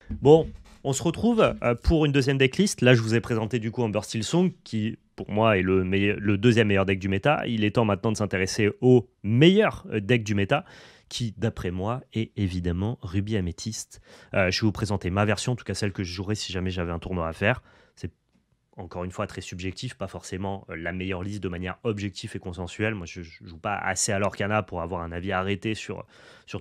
Bon, on se retrouve pour une deuxième decklist. Là, je vous ai présenté du coup Amber Steel Song, qui pour moi est le deuxième meilleur deck du méta. Il est temps maintenant de s'intéresser au meilleur deck du méta, qui d'après moi est évidemment Ruby Amethyst. Je vais vous présenter ma version, en tout cas celle que je jouerais si jamais j'avais un tournoi à faire. C'est encore une fois très subjectif, pas forcément la meilleure liste de manière objective et consensuelle. Moi, je ne joue pas assez à l'Orcana pour avoir un avis arrêté sur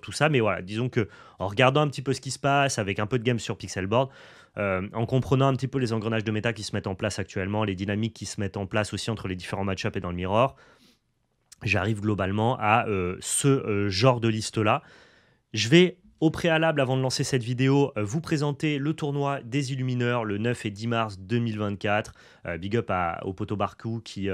tout ça. Mais voilà, disons que en regardant un petit peu ce qui se passe, avec un peu de game sur Pixelboard, en comprenant un petit peu les engrenages de méta qui se mettent en place actuellement, les dynamiques qui se mettent en place aussi entre les différents match-ups et dans le mirror, j'arrive globalement à ce genre de liste-là. Je vais au préalable, avant de lancer cette vidéo, vous présenter le tournoi des Illumineurs le 9 et 10 mars 2024. Big up au Poto Barcou qui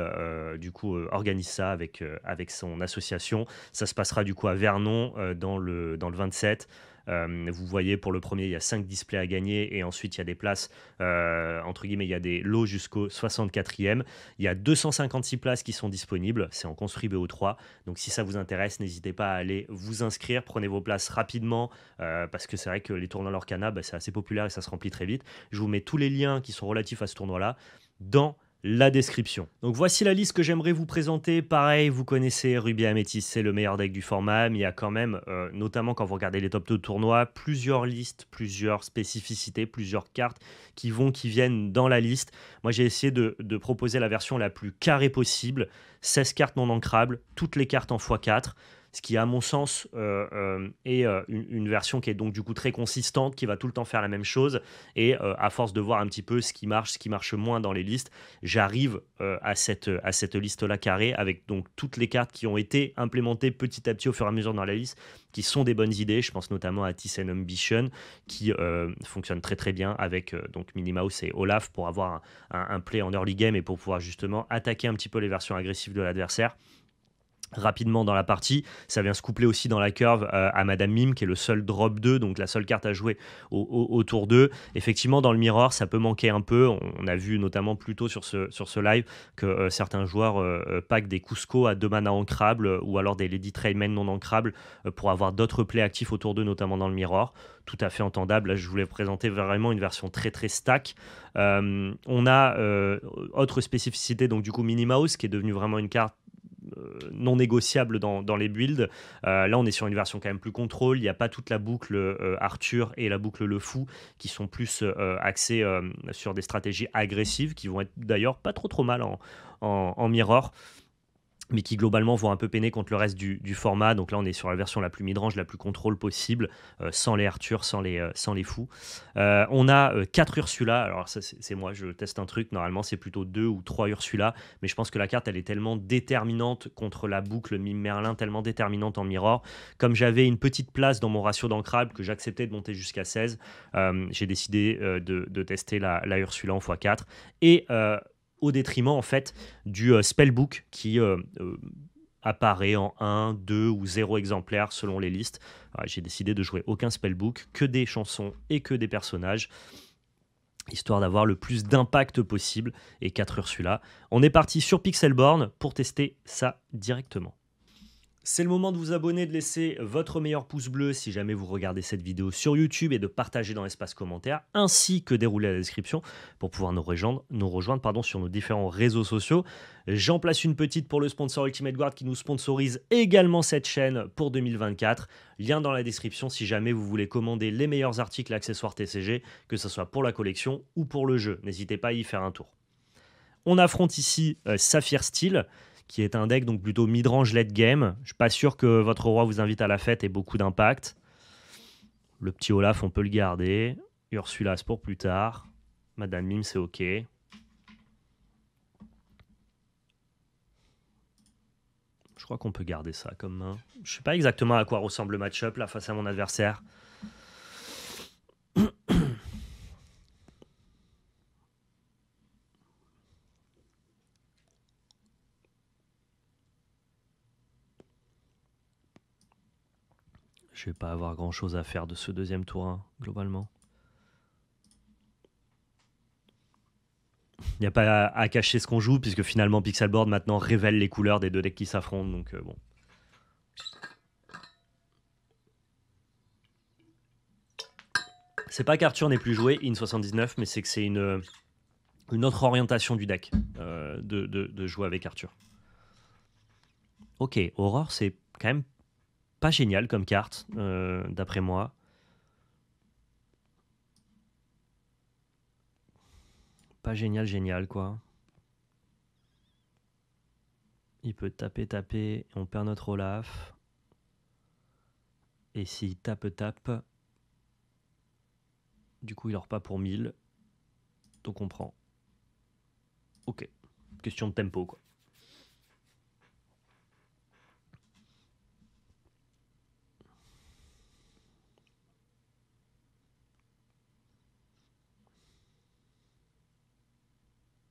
du coup organise ça avec son association. Ça se passera du coup à Vernon dans le 27. Vous voyez, pour le premier, il y a 5 displays à gagner et ensuite il y a des places, entre guillemets, il y a des lots jusqu'au 64e. Il y a 256 places qui sont disponibles, c'est en construit BO3. Donc si ça vous intéresse, n'hésitez pas à aller vous inscrire, prenez vos places rapidement parce que c'est vrai que les tournois Lorcana, c'est assez populaire et ça se remplit très vite. Je vous mets tous les liens qui sont relatifs à ce tournoi-là dans la description. Donc voici la liste que j'aimerais vous présenter. Pareil, vous connaissez Ruby Amethyst, c'est le meilleur deck du format, mais il y a quand même, notamment quand vous regardez les top 2 de tournoi, plusieurs listes, plusieurs spécificités, plusieurs cartes qui viennent dans la liste. Moi j'ai essayé de proposer la version la plus carrée possible, 16 cartes non ancrables, toutes les cartes en x4, ce qui à mon sens est une version qui est donc du coup très consistante, qui va tout le temps faire la même chose, et à force de voir un petit peu ce qui marche moins dans les listes, j'arrive à cette liste-là carrée, avec donc toutes les cartes qui ont été implémentées petit à petit au fur et à mesure dans la liste, qui sont des bonnes idées. Je pense notamment à Tiss and Ambition, qui fonctionne très très bien avec donc Minnie Mouse et Olaf, pour avoir un play en early game et pour pouvoir justement attaquer un petit peu les versions agressives de l'adversaire rapidement dans la partie. Ça vient se coupler aussi dans la curve à Madame Mime, qui est le seul drop 2, donc la seule carte à jouer au tour 2. Effectivement, dans le mirror, ça peut manquer un peu. On a vu notamment plus tôt sur ce live que certains joueurs packent des Cusco à 2 mana ancrables ou alors des Lady Trayman non ancrables pour avoir d'autres plays actifs au tour 2, notamment dans le mirror. Tout à fait entendable. Là, je voulais présenter vraiment une version très très stack. On a autre spécificité, donc du coup Minnie Mouse, qui est devenue vraiment une carte non négociable dans les builds. Là, on est sur une version quand même plus contrôle. Il n'y a pas toute la boucle Arthur et la boucle Le Fou qui sont plus axées sur des stratégies agressives qui vont être d'ailleurs pas trop mal en mirror, mais qui globalement vont un peu peiner contre le reste du format. Donc là, on est sur la version la plus midrange, la plus contrôle possible, sans les Arthur, sans les fous. On a 4 Ursula. Alors ça, c'est moi, je teste un truc. Normalement, c'est plutôt 2 ou 3 Ursula, mais je pense que la carte, elle est tellement déterminante contre la boucle Mime Merlin, tellement déterminante en mirror. Comme j'avais une petite place dans mon ratio d'ancrable, que j'acceptais de monter jusqu'à 16, j'ai décidé de tester la Ursula en x4. Et au détriment en fait du spellbook qui apparaît en 1, 2 ou 0 exemplaires selon les listes. J'ai décidé de jouer aucun spellbook, que des chansons et que des personnages, histoire d'avoir le plus d'impact possible, et 4 Ursula. On est parti sur Pixelborn pour tester ça directement. C'est le moment de vous abonner, de laisser votre meilleur pouce bleu si jamais vous regardez cette vidéo sur YouTube, et de partager dans l'espace commentaire, ainsi que dérouler la description pour pouvoir nous rejoindre sur nos différents réseaux sociaux. J'en place une petite pour le sponsor Ultimate Guard qui nous sponsorise également cette chaîne pour 2024. Lien dans la description si jamais vous voulez commander les meilleurs articles et accessoires TCG, que ce soit pour la collection ou pour le jeu. N'hésitez pas à y faire un tour. On affronte ici Saphir Steel, qui est un deck donc plutôt midrange late game. Je suis pas sûr que votre roi vous invite à la fête ait beaucoup d'impact. Le petit Olaf, on peut le garder. Ursulas pour plus tard. Madame Mime, c'est ok. Je crois qu'on peut garder ça comme main. Je sais pas exactement à quoi ressemble le match-up là face à mon adversaire. Je vais pas avoir grand chose à faire de ce deuxième tour 1, globalement. Il n'y a pas à cacher ce qu'on joue, puisque finalement Pixelboard maintenant révèle les couleurs des deux decks qui s'affrontent, donc bon. C'est pas qu'Arthur n'est plus joué, in 79, mais c'est que c'est une autre orientation du deck de jouer avec Arthur. Ok, Aurore, c'est quand même pas génial comme carte, d'après moi. Pas génial, génial, quoi. Il peut taper, taper, on perd notre Olaf. Et s'il tape, tape, du coup, il aura pas pour 1000. Donc on prend. Ok. Question de tempo, quoi.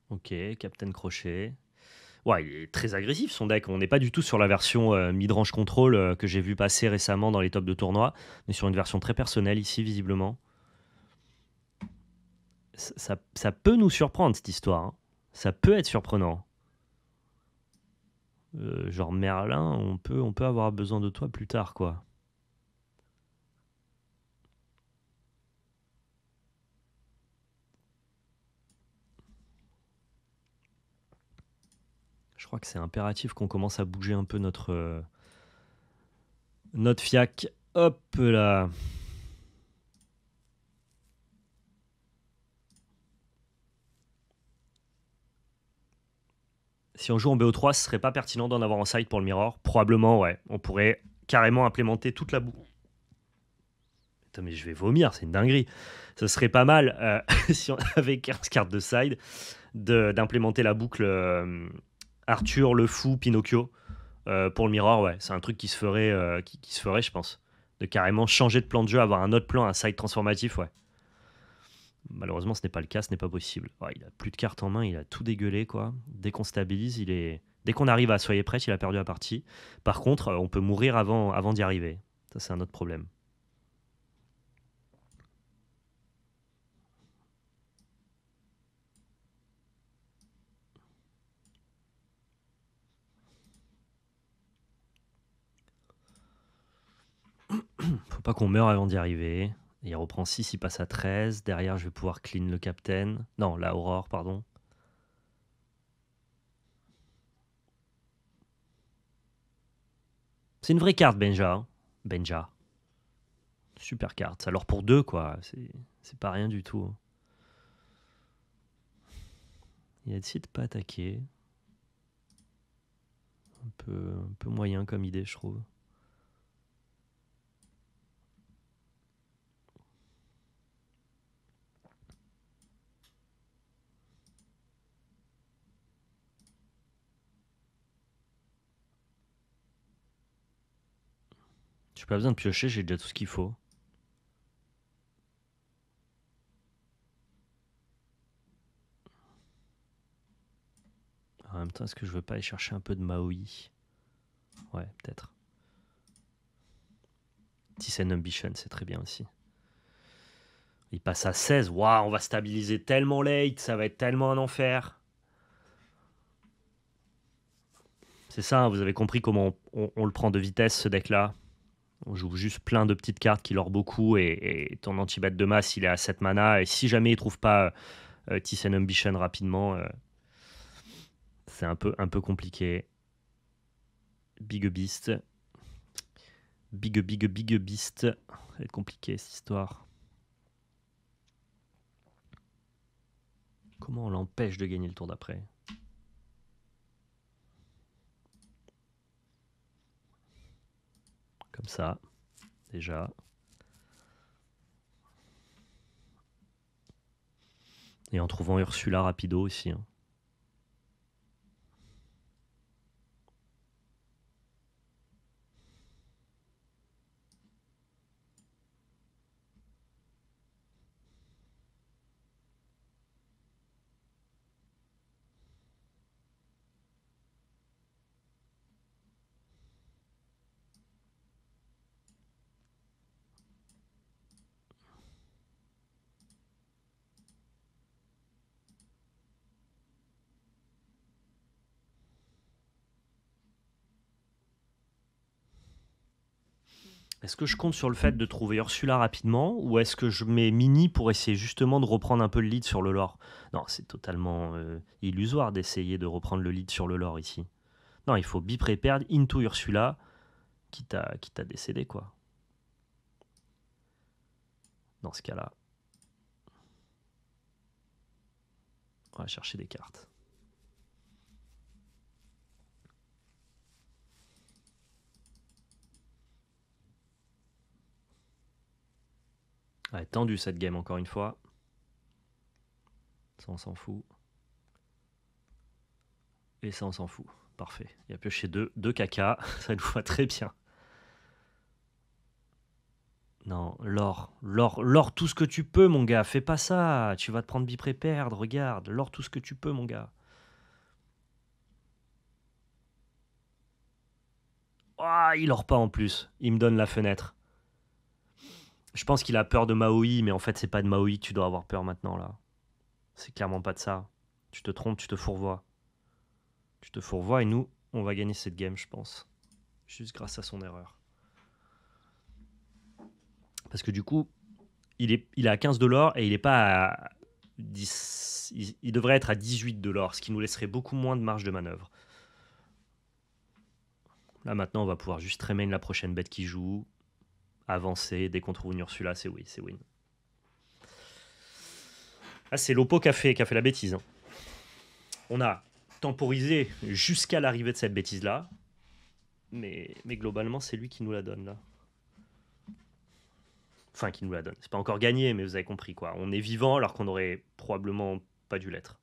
Ok, Captain Crochet. Ouais, il est très agressif son deck. On n'est pas du tout sur la version mid-range control que j'ai vu passer récemment dans les tops de tournoi, mais sur une version très personnelle ici, visiblement. Ça peut nous surprendre, cette histoire. Hein. Ça peut être surprenant. Genre Merlin, on peut avoir besoin de toi plus tard, quoi. Je crois que c'est impératif qu'on commence à bouger un peu notre fiac. Hop là. Si on joue en BO3, ce serait pas pertinent d'en avoir en side pour le mirror. Probablement, ouais. On pourrait carrément implémenter toute la boucle. Putain, mais je vais vomir, c'est une dinguerie. Ce serait pas mal, si on avait 15 cartes de side, d'implémenter la boucle Arthur, le fou, Pinocchio. Pour le mirror, ouais. C'est un truc qui se ferait, qui se ferait, je pense. De carrément changer de plan de jeu, avoir un autre plan, un side transformatif, ouais. Malheureusement, ce n'est pas le cas, ce n'est pas possible. Ouais, il a plus de cartes en main, il a tout dégueulé, quoi. Dès qu'on stabilise, il est. Dès qu'on arrive à soyez prêts, il a perdu la partie. Par contre, on peut mourir avant d'y arriver. Ça, c'est un autre problème. Faut pas qu'on meure avant d'y arriver. Il reprend 6, il passe à 13. Derrière, je vais pouvoir clean le captain. Non, la Aurore, pardon. C'est une vraie carte, Benja. Hein. Benja. Super carte. Alors pour 2, quoi. C'est pas rien du tout. Il a décidé de pas attaquer. Un peu moyen comme idée, je trouve. J'ai pas besoin de piocher, j'ai déjà tout ce qu'il faut. En même temps, est-ce que je veux pas aller chercher un peu de Maui? Ouais, peut-être. Thyssen Ambition, c'est très bien aussi. Il passe à 16. Waouh, on va stabiliser tellement late, ça va être tellement un enfer. C'est ça, hein, vous avez compris comment on le prend de vitesse, ce deck-là. On joue juste plein de petites cartes qui leur beaucoup et ton anti-bat de masse, il est à 7 mana. Et si jamais il trouve pas Thyssen Ambition rapidement, c'est un peu compliqué. Big Beast. Big Beast. Ça va être compliqué, cette histoire. Comment on l'empêche de gagner le tour d'après? Comme ça, déjà. Et en trouvant Ursula rapido aussi. Hein. Est-ce que je compte sur le fait de trouver Ursula rapidement ou est-ce que je mets Mini pour essayer justement de reprendre un peu le lead sur le lore? Non, c'est totalement illusoire d'essayer de reprendre le lead sur le lore ici. Non, il faut be prepared into Ursula, quitte à décéder, quoi. Dans ce cas-là, on va chercher des cartes. Ouais, tendu cette game encore une fois. Ça, on s'en fout. Et ça, on s'en fout. Parfait. Il a pioché deux caca. Ça nous va très bien. Non, l'or, tout ce que tu peux, mon gars. Fais pas ça. Tu vas te prendre bipré perdre. Regarde, l'or, tout ce que tu peux, mon gars. Ah, il or pas en plus. Il me donne la fenêtre. Je pense qu'il a peur de Maui, mais en fait, c'est pas de Maui que tu dois avoir peur maintenant, là. C'est clairement pas de ça. Tu te trompes, tu te fourvoies. Tu te fourvoies et nous, on va gagner cette game, je pense. Juste grâce à son erreur. Parce que du coup, il est à 15 de l'or et il n'est pas à 10. Il devrait être à 18 de l'or, ce qui nous laisserait beaucoup moins de marge de manœuvre. Là, maintenant, on va pouvoir juste remain la prochaine bête qui joue, avancer. Dès qu'on trouve une Ursula, c'est oui, c'est win. Ah, c'est Lopo qui a fait la bêtise. Hein. On a temporisé jusqu'à l'arrivée de cette bêtise-là. Mais globalement, c'est lui qui nous la donne, là. Enfin, qui nous la donne. C'est pas encore gagné, mais vous avez compris, quoi. On est vivant alors qu'on aurait probablement pas dû l'être.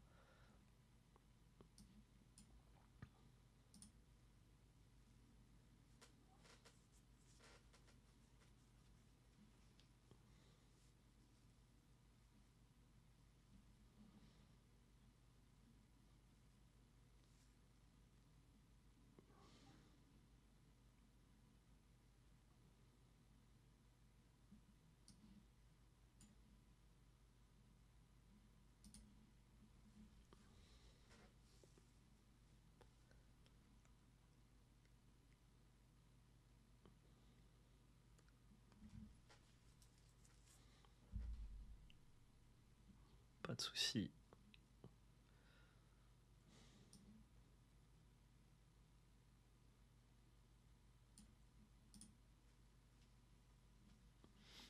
Pas de souci.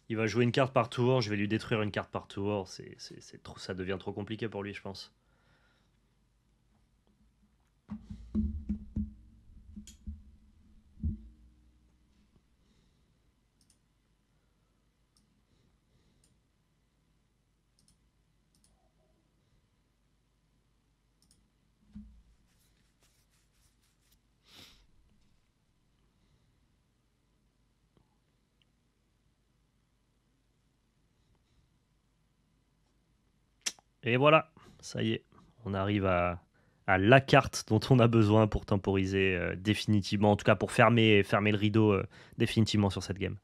Il va jouer une carte par tour, je vais lui détruire une carte par tour. Ça devient trop compliqué pour lui, je pense. Et voilà, ça y est, on arrive à la carte dont on a besoin pour temporiser définitivement, en tout cas pour fermer le rideau définitivement sur cette game.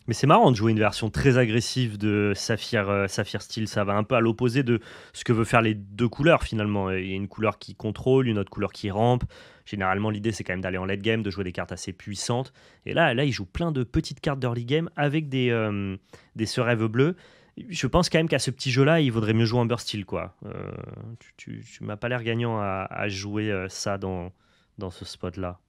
Mais c'est marrant de jouer une version très agressive de Saphir Steel. Ça va un peu à l'opposé de ce que veut faire les deux couleurs finalement. Il y a une couleur qui contrôle, une autre couleur qui rampe. Généralement, l'idée c'est quand même d'aller en late game, de jouer des cartes assez puissantes. Et là il joue plein de petites cartes d'early game avec des Serèves bleus. Je pense quand même qu'à ce petit jeu-là, il vaudrait mieux jouer Amber Steel, quoi. Tu m'as pas l'air gagnant à jouer ça dans ce spot-là.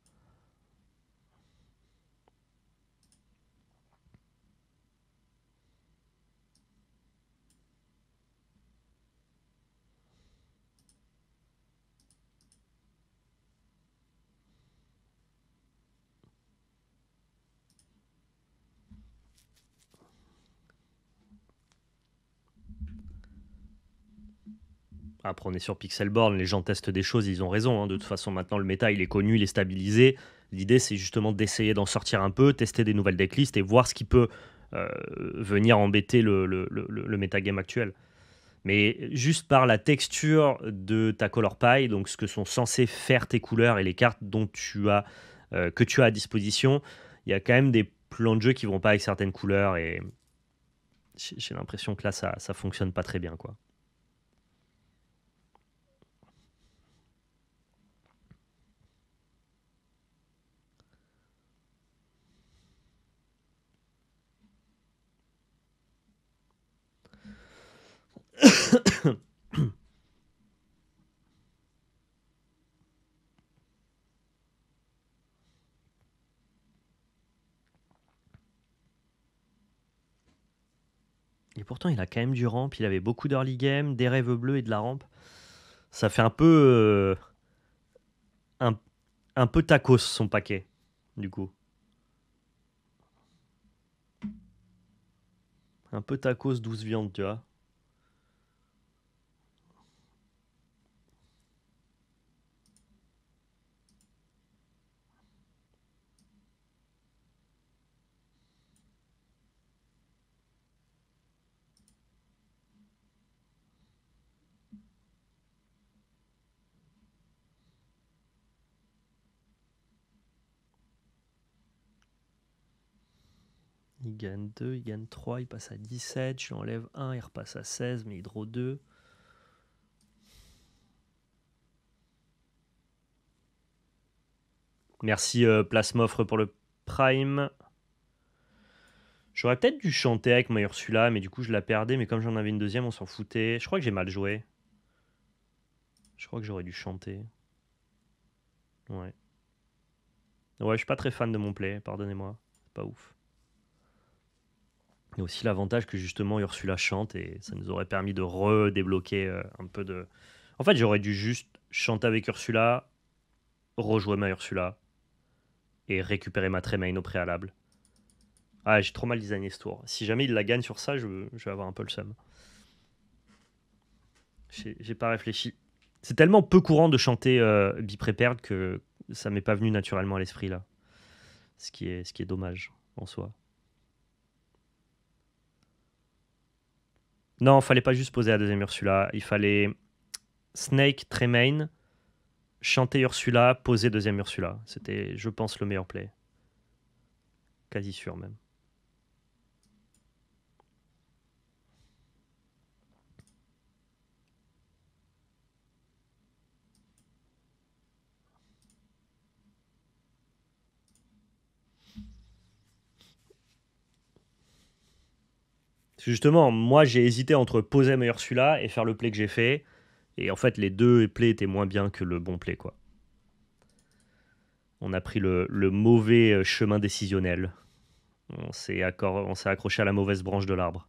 Après, on est sur Pixelborn, les gens testent des choses, ils ont raison. Hein. De toute façon, maintenant, le méta, il est connu, il est stabilisé. L'idée, c'est justement d'essayer d'en sortir un peu, tester des nouvelles decklists et voir ce qui peut venir embêter le metagame actuel. Mais juste par la texture de ta color pie, donc ce que sont censés faire tes couleurs et les cartes que tu as à disposition, il y a quand même des plans de jeu qui vont pas avec certaines couleurs et J'ai l'impression que là, ça fonctionne pas très bien, quoi. Et pourtant, il a quand même du ramp. Il avait beaucoup d'early game, des rêves bleus et de la rampe. Ça fait un, un peu tacos son paquet, du coup. Un peu tacos 12 viandes, tu vois. Il gagne 2, il gagne 3, il passe à 17. Je lui enlève 1, il repasse à 16, mais il draw 2. Merci Plasmofre pour le Prime. J'aurais peut-être dû chanter avec ma Ursula, mais du coup je la perdais. Mais comme j'en avais une deuxième, on s'en foutait. Je crois que j'ai mal joué. Je crois que j'aurais dû chanter. Ouais. Ouais, je suis pas très fan de mon play, pardonnez-moi. C'est pas ouf. Il y a aussi l'avantage que justement Ursula chante et ça nous aurait permis de redébloquer un peu de. En fait, j'aurais dû juste chanter avec Ursula, rejouer ma Ursula et récupérer ma Tremaine au préalable. Ah, j'ai trop mal designé ce tour. Si jamais il la gagne sur ça, je vais avoir un peu le seum. J'ai pas réfléchi. C'est tellement peu courant de chanter Be-Prepared que ça m'est pas venu naturellement à l'esprit là. Ce qui est dommage en soi. Non, fallait pas juste poser la deuxième Ursula. Il fallait Snake, Tremaine, chanter Ursula, poser deuxième Ursula. C'était, je pense, le meilleur play. Quasi sûr même. Justement, moi j'ai hésité entre poser ma Ursula et faire le play que j'ai fait. Et en fait, les deux plays étaient moins bien que le bon play, quoi. On a pris le mauvais chemin décisionnel. On s'est accroché à la mauvaise branche de l'arbre.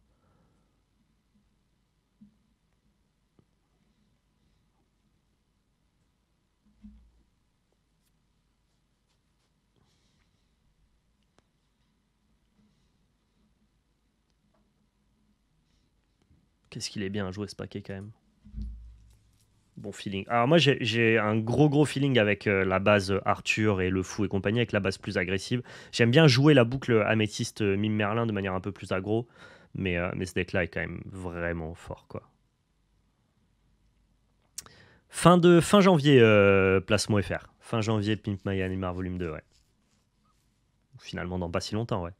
Qu'est-ce qu'il est bien à jouer ce paquet quand même. Bon feeling. Alors moi j'ai un gros feeling avec la base Arthur et le fou et compagnie, avec la base plus agressive. J'aime bien jouer la boucle améthyste mime Merlin de manière un peu plus aggro, mais ce deck là est quand même vraiment fort quoi. Fin janvier, Plasmo FR. Fin janvier, Pimp My Animar volume 2, ouais. Finalement dans pas si longtemps, ouais.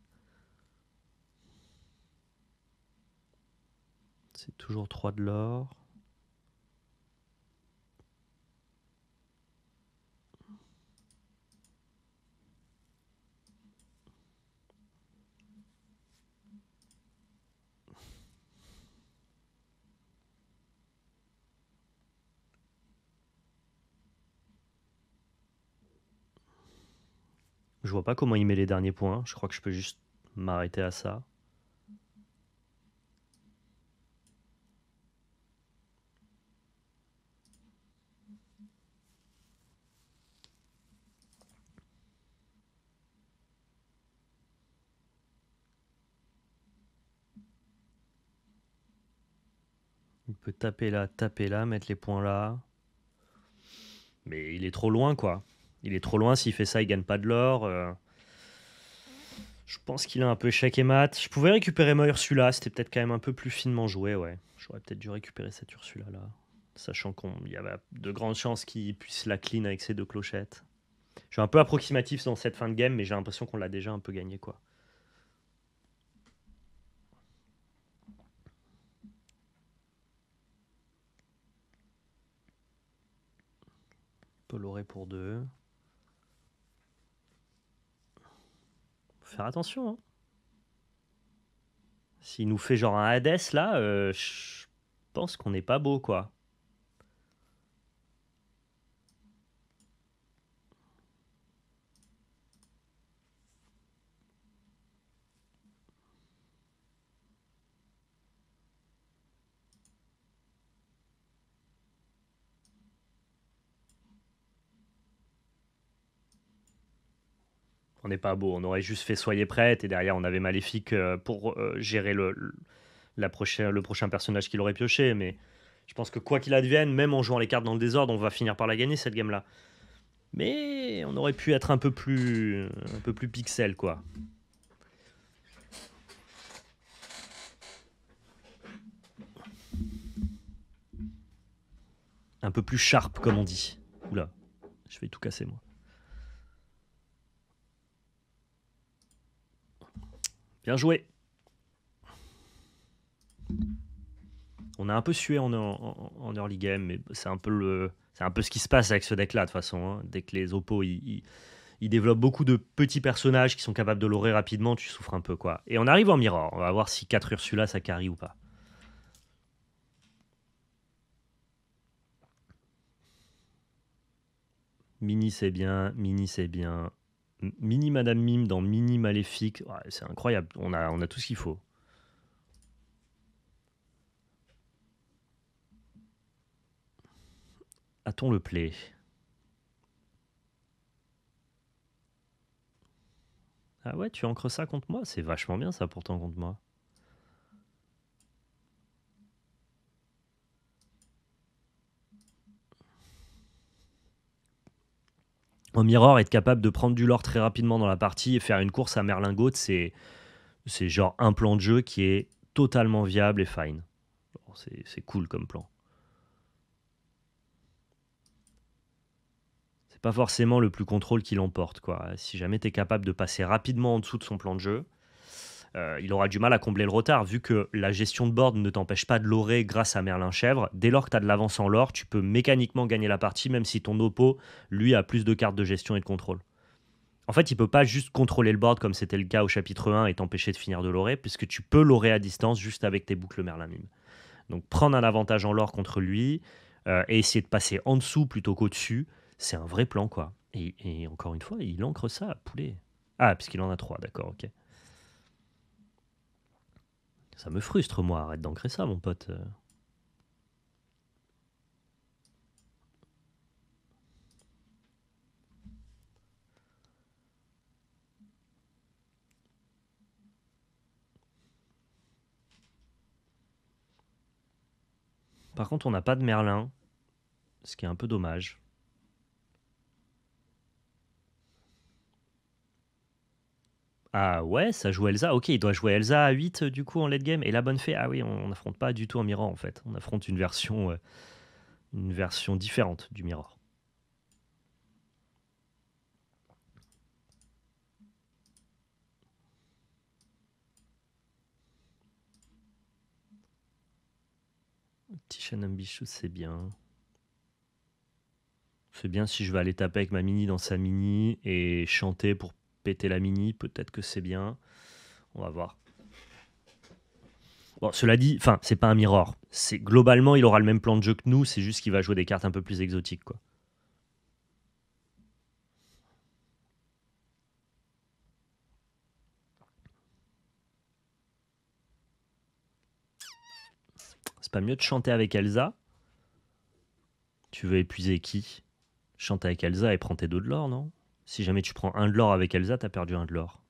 C'est toujours 3 de l'or. Je vois pas comment il met les derniers points. Je crois que je peux juste m'arrêter à ça. Il peut taper là, mettre les points là. Mais il est trop loin, quoi. Il est trop loin. S'il fait ça, il gagne pas de l'or. Je pense qu'il a un peu échec et mat. Je pouvais récupérer ma Ursula. C'était peut-être quand même un peu plus finement joué, ouais. J'aurais peut-être dû récupérer cette Ursula-là. Sachant qu'il y avait de grandes chances qu'il puisse la clean avec ses deux clochettes. Je suis un peu approximatif dans cette fin de game, mais j'ai l'impression qu'on l'a déjà un peu gagné, quoi. peux l'aurer pour 2. Faut faire attention, hein. S'il nous fait genre un Hades là, je pense qu'on n'est pas beau quoi. On n'est pas beau, on aurait juste fait soyez prête et derrière on avait Maléfique pour gérer le prochain personnage qu'il aurait pioché. Mais je pense que quoi qu'il advienne, même en jouant les cartes dans le désordre, on va finir par la gagner cette game là. Mais on aurait pu être un peu plus pixel quoi. Un peu plus sharp comme on dit. Oula, je vais tout casser moi. Bien joué. On a un peu sué en early game, mais c'est un peu ce qui se passe avec ce deck-là de toute façon. Hein. Dès que les oppos ils développent beaucoup de petits personnages qui sont capables de l'aurer rapidement, tu souffres un peu quoi. Et on arrive en mirror. On va voir si 4 Ursula ça carry ou pas. Mini c'est bien, Mini c'est bien. Mini Madame Mime dans Mini Maléfique, ouais, c'est incroyable. On a tout ce qu'il faut. A-t-on le play? Ah ouais, tu ancres ça contre moi? C'est vachement bien ça pourtant contre moi. En mirror, être capable de prendre du lore très rapidement dans la partie et faire une course à Merlingote, c'est genre un plan de jeu qui est totalement viable et fine. Bon, c'est cool comme plan. C'est pas forcément le plus contrôle qui l'emporte, quoi. Si jamais tu es capable de passer rapidement en dessous de son plan de jeu, il aura du mal à combler le retard, vu que la gestion de board ne t'empêche pas de lorer grâce à Merlin Chèvre. Dès lors que tu as de l'avance en lore, tu peux mécaniquement gagner la partie, même si ton oppo, lui, a plus de cartes de gestion et de contrôle. En fait, il peut pas juste contrôler le board comme c'était le cas au chapitre 1 et t'empêcher de finir de lorer, puisque tu peux lorer à distance juste avec tes boucles Merlin Mime. Donc prendre un avantage en lore contre lui et essayer de passer en dessous plutôt qu'au-dessus, c'est un vrai plan, quoi. Et encore une fois, il ancre ça, poulet. Ah, puisqu'il en a 3, d'accord, ok. Ça me frustre, moi, arrête d'ancrer ça, mon pote. Par contre, on n'a pas de Merlin, ce qui est un peu dommage. Ah ouais, ça joue Elsa. Ok, il doit jouer Elsa à 8 du coup en late game. Et la bonne fée, ah oui, on n'affronte pas du tout un Mirror en fait. On affronte une version différente du Mirror. Tishan Ambitious, c'est bien. C'est bien si je vais aller taper avec ma mini dans sa mini et chanter pour péter la mini. Peut-être que c'est bien. On va voir. Bon, cela dit, enfin, c'est pas un Mirror. C'est globalement, il aura le même plan de jeu que nous. C'est juste qu'il va jouer des cartes un peu plus exotiques, quoi. C'est pas mieux de chanter avec Elsa? Tu veux épuiser qui? Chante avec Elsa et prends tes 2 de l'or, non? Si jamais tu prends un de l'or avec Elsa, t'as perdu un de l'or.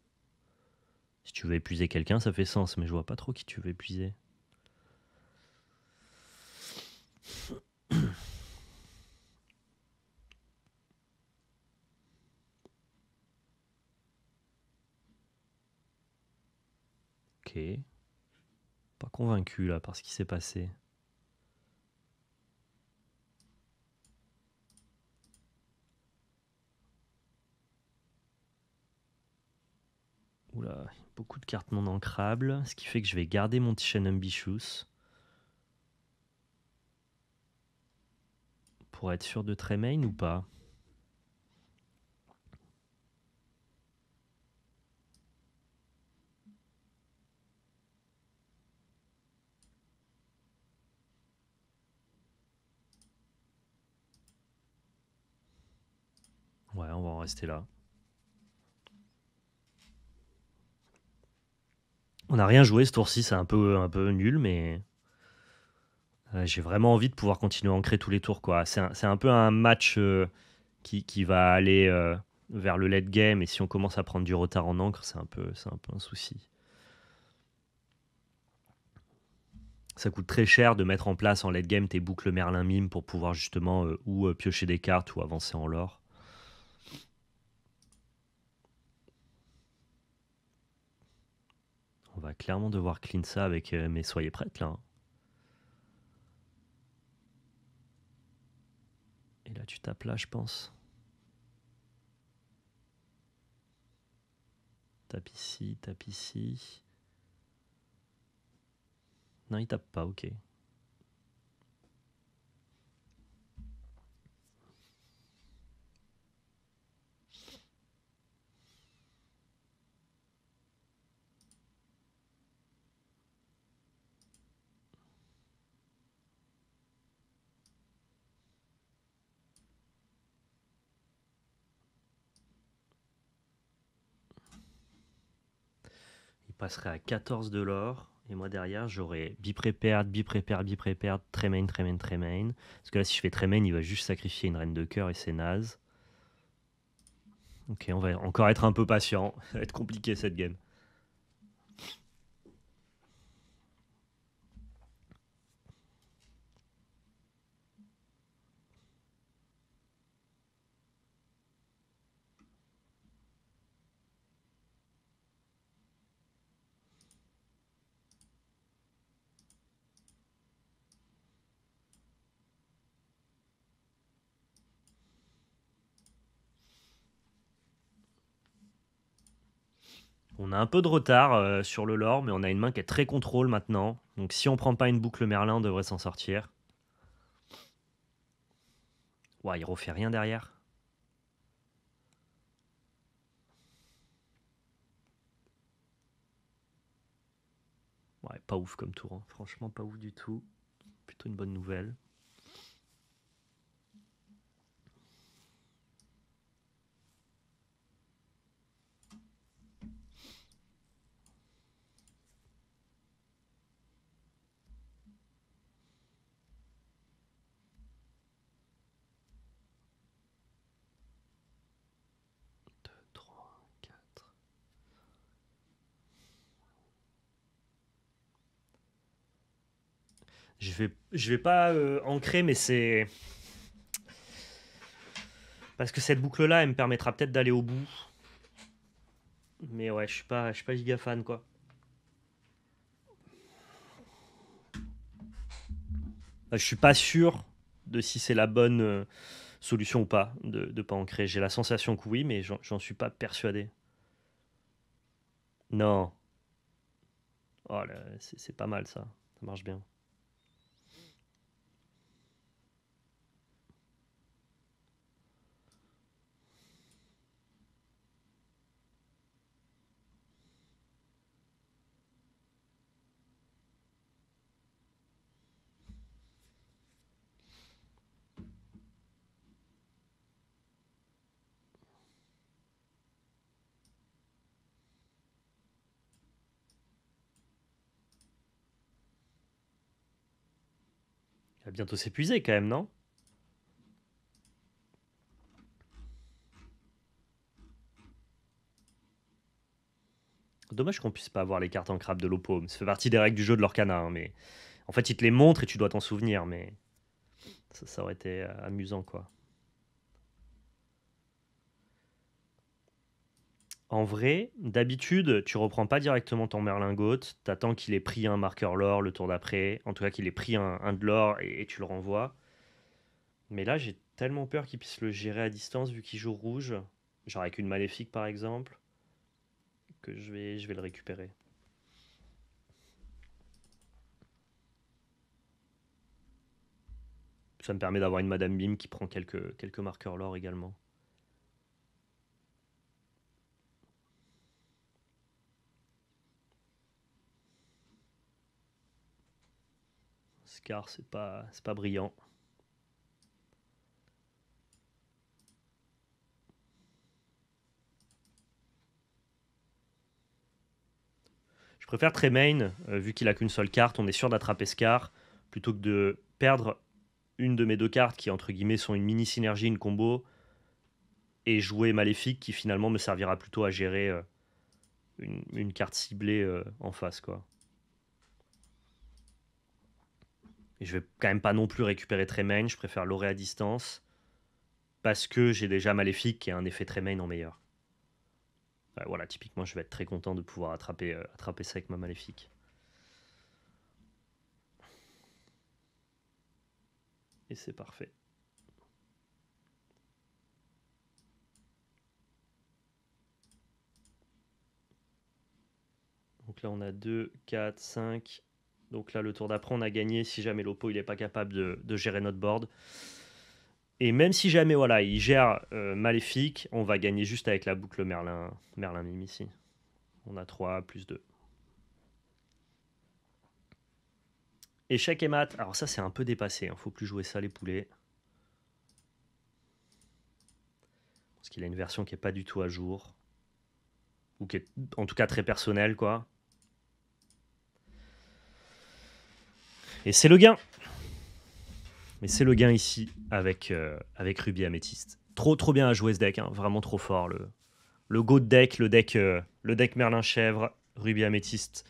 Si tu veux épuiser quelqu'un, ça fait sens, mais je vois pas trop qui tu veux épuiser. Ok. Pas convaincu là par ce qui s'est passé. Oula, beaucoup de cartes non ancrables, ce qui fait que je vais garder mon Tishan Ambitious. Pour être sûr de Tremaine ou pas? Ouais, on va en rester là. On n'a rien joué ce tour-ci, c'est un peu nul, mais j'ai vraiment envie de pouvoir continuer à ancrer tous les tours, quoi. C'est un peu un match qui va aller vers le late game, et si on commence à prendre du retard en encre, c'est un peu un souci. Ça coûte très cher de mettre en place en late game tes boucles Merlin mime pour pouvoir justement ou piocher des cartes ou avancer en lore. On va clairement devoir clean ça avec mais soyez prêtes là, hein. Et là tu tapes là je pense. Tape ici, tape ici. Non il tape pas, ok. Il passerait à 14 de l'or. Et moi derrière j'aurais bi-prepare, bi-prepare, bi-prepare, Tremaine, Tremaine, Tremaine. Parce que là si je fais Tremaine il va juste sacrifier une reine de cœur et c'est naze. Ok, on va encore être un peu patient. Ça va être compliqué cette game. On a un peu de retard sur le lore, mais on a une main qui est très contrôle maintenant. Donc si on prend pas une boucle Merlin, on devrait s'en sortir. Ouais, il refait rien derrière. Ouais, pas ouf comme tour, hein. Franchement pas ouf du tout. Plutôt une bonne nouvelle. Deux, trois, quatre. Je vais pas ancrer, mais c'est parce que cette boucle-là, elle me permettra peut-être d'aller au bout. Mais ouais, je suis pas giga fan quoi. Je suis pas sûr de si c'est la bonne solution ou pas de pas ancrer. J'ai la sensation que oui, mais j'en suis pas persuadé. Non. Oh là, c'est pas mal ça. Ça marche bien. Il va bientôt s'épuiser quand même, non? Dommage qu'on puisse pas avoir les cartes en crabe de l'Oppo. Ça fait partie des règles du jeu de l'Orcana, hein, mais en fait, il te les montre et tu dois t'en souvenir, mais ça aurait été amusant, quoi. En vrai, d'habitude, tu reprends pas directement ton Merlingot, t'attends qu'il ait pris un marqueur lore le tour d'après, en tout cas qu'il ait pris un de l'or et tu le renvoies. Mais là, j'ai tellement peur qu'il puisse le gérer à distance vu qu'il joue rouge, genre avec une maléfique par exemple, que je vais le récupérer. Ça me permet d'avoir une Madame Bim qui prend quelques marqueurs lore également. Scar, c'est pas brillant. Je préfère Tremaine, vu qu'il a qu'une seule carte, on est sûr d'attraper Scar, plutôt que de perdre une de mes deux cartes qui, entre guillemets, sont une mini synergie, une combo, et jouer Maléfique qui finalement me servira plutôt à gérer une carte ciblée en face, quoi. Et je vais quand même pas non plus récupérer Tremaine, je préfère l'aurer à distance, parce que j'ai déjà Maléfique qui a un effet Tremaine en meilleur. Voilà, typiquement, je vais être très content de pouvoir attraper ça avec ma Maléfique. Et c'est parfait. Donc là, on a 2, 4, 5. Donc là, le tour d'après, on a gagné si jamais l'oppo il n'est pas capable de gérer notre board. Et même si jamais voilà, il gère Maléfique, on va gagner juste avec la boucle Merlin Mime ici. On a 3 plus 2. Échec et mat. Alors ça, c'est un peu dépassé. Hein. Faut plus jouer ça, les poulets. Parce qu'il a une version qui n'est pas du tout à jour. Ou qui est en tout cas très personnelle, quoi. Et c'est le gain. Mais c'est le gain ici avec Ruby Améthyste. Trop bien à jouer ce deck, hein. Vraiment trop fort. Le GOAT deck, le deck Merlin Chèvre, Ruby Améthyste,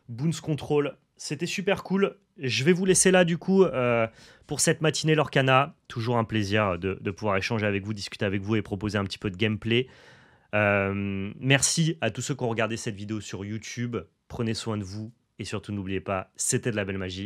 Boons Control. C'était super cool. Je vais vous laisser là du coup pour cette matinée Lorcana. Toujours un plaisir de pouvoir échanger avec vous, discuter avec vous et proposer un petit peu de gameplay. Merci à tous ceux qui ont regardé cette vidéo sur YouTube. Prenez soin de vous et surtout n'oubliez pas, c'était de la belle magie.